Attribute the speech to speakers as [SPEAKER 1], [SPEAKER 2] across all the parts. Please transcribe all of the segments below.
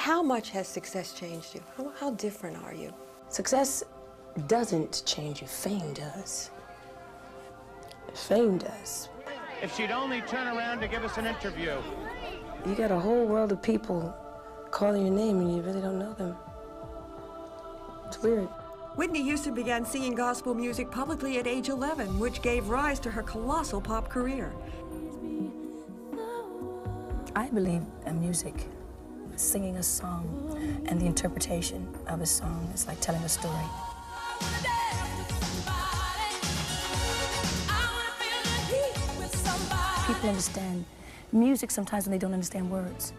[SPEAKER 1] How much has success changed you? How different are you?
[SPEAKER 2] Success doesn't change you. Fame does. Fame does.
[SPEAKER 3] If she'd only turn around to give us an interview.
[SPEAKER 2] You got a whole world of people calling your name and you really don't know them. It's weird.
[SPEAKER 1] Whitney Houston began singing gospel music publicly at age 11, which gave rise to her colossal pop career.
[SPEAKER 2] I believe in music, singing a song, and the interpretation of a song is like telling a story. People understand music sometimes when they don't understand words.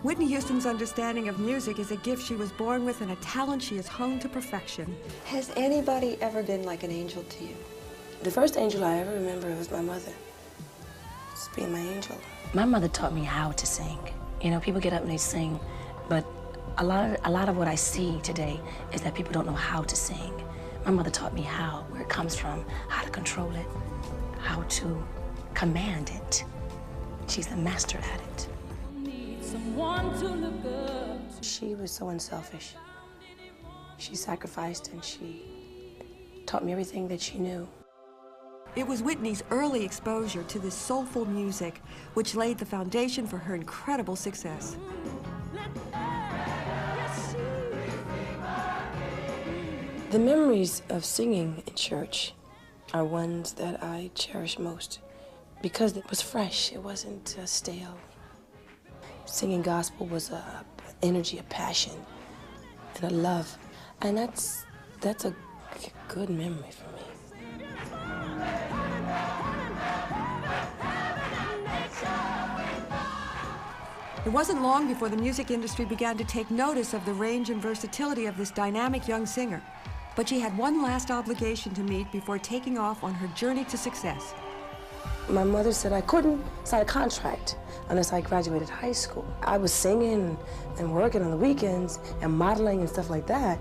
[SPEAKER 1] Whitney Houston's understanding of music is a gift she was born with and a talent she has honed to perfection. Has anybody ever been like an angel to you?
[SPEAKER 2] The first angel I ever remember was my mother. Just being my angel. My mother taught me how to sing. You know, people get up and they sing, but a lot of what I see today is that people don't know how to sing. My mother taught me how, where it comes from, how to control it, how to command it. She's the master at it. She was so unselfish. She sacrificed and she taught me everything that she knew.
[SPEAKER 1] It was Whitney's early exposure to this soulful music which laid the foundation for her incredible success.
[SPEAKER 2] The memories of singing in church are ones that I cherish most because it was fresh, it wasn't stale. Singing gospel was an energy, a passion, and a love, and that's a good memory for me.
[SPEAKER 1] It wasn't long before the music industry began to take notice of the range and versatility of this dynamic young singer. But she had one last obligation to meet before taking off on her journey to success.
[SPEAKER 2] My mother said I couldn't sign a contract unless I graduated high school. I was singing and working on the weekends and modeling and stuff like that,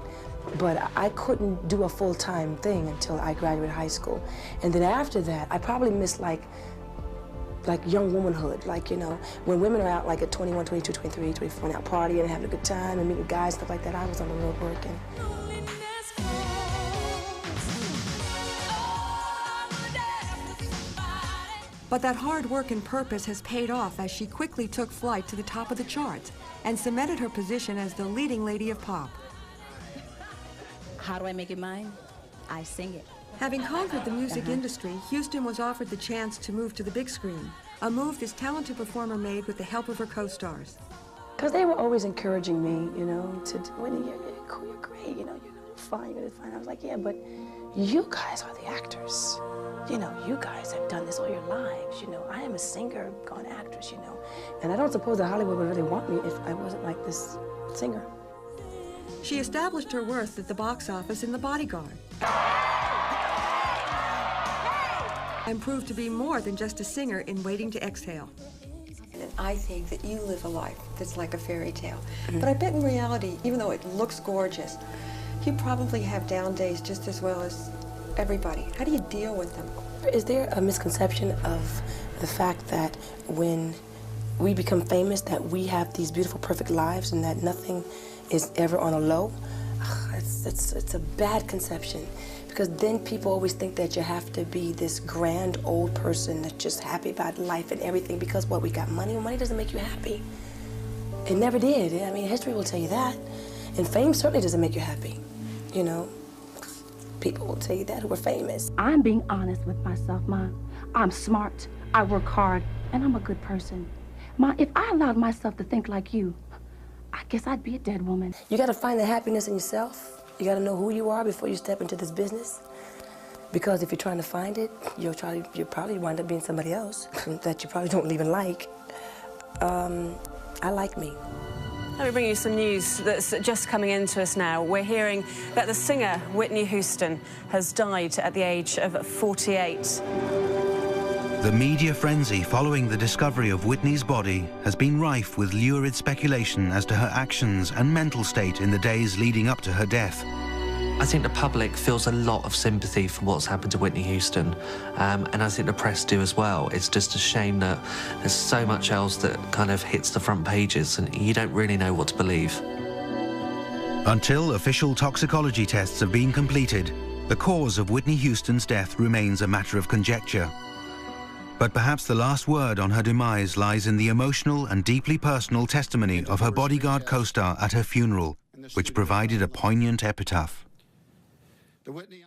[SPEAKER 2] but I couldn't do a full-time thing until I graduated high school. And then after that, I probably missed like young womanhood, like, you know, when women are out like at 21, 22, 23, 24, and out partying and having a good time and meeting guys, stuff like that, I was on the road working.
[SPEAKER 1] But that hard work and purpose has paid off as she quickly took flight to the top of the charts and cemented her position as the leading lady of pop.
[SPEAKER 4] How do I make it mine? I sing it.
[SPEAKER 1] Having conquered the music industry, Houston was offered the chance to move to the big screen, a move this talented performer made with the help of her co-stars.
[SPEAKER 2] Because they were always encouraging me, you know, Whitney, you're cool, you're great, you know, you're fine, you're fine. I was like, yeah, but you guys are the actors. You know, you guys have done this all your lives, you know. I am a singer, gone actress, you know. And I don't suppose that Hollywood would really want me if I wasn't like this singer.
[SPEAKER 1] She established her worth at the box office in The Bodyguard. And proved to be more than just a singer in Waiting to Exhale. And I think that you live a life that's like a fairy tale. But I bet in reality, even though it looks gorgeous, you probably have down days just as well as everybody. How do you deal with them?
[SPEAKER 2] Is there a misconception of the fact that when we become famous that we have these beautiful, perfect lives and that nothing is ever on a low? It's a bad conception, because then people always think that you have to be this grand old person that's just happy about life and everything because, what, we got money? Well, money doesn't make you happy. It never did. I mean, history will tell you that. And fame certainly doesn't make you happy, you know. People will tell you that who are famous.
[SPEAKER 4] I'm being honest with myself, Ma. I'm smart, I work hard, and I'm a good person. Ma, if I allowed myself to think like you, I guess I'd be a dead woman.
[SPEAKER 2] You gotta find the happiness in yourself. You gotta know who you are before you step into this business. Because if you're trying to find it, you'll probably wind up being somebody else that you probably don't even like. I like me.
[SPEAKER 5] Let me bring you some news that's just coming into us now. We're hearing that the singer Whitney Houston has died at the age of 48.
[SPEAKER 6] The media frenzy following the discovery of Whitney's body has been rife with lurid speculation as to her actions and mental state in the days leading up to her death.
[SPEAKER 7] I think the public feels a lot of sympathy for what's happened to Whitney Houston, and I think the press do as well. It's just a shame that there's so much else that kind of hits the front pages and you don't really know what to believe.
[SPEAKER 6] Until official toxicology tests have been completed, the cause of Whitney Houston's death remains a matter of conjecture. But perhaps the last word on her demise lies in the emotional and deeply personal testimony of her bodyguard co-star at her funeral, which provided a poignant epitaph.
[SPEAKER 8] The Whitney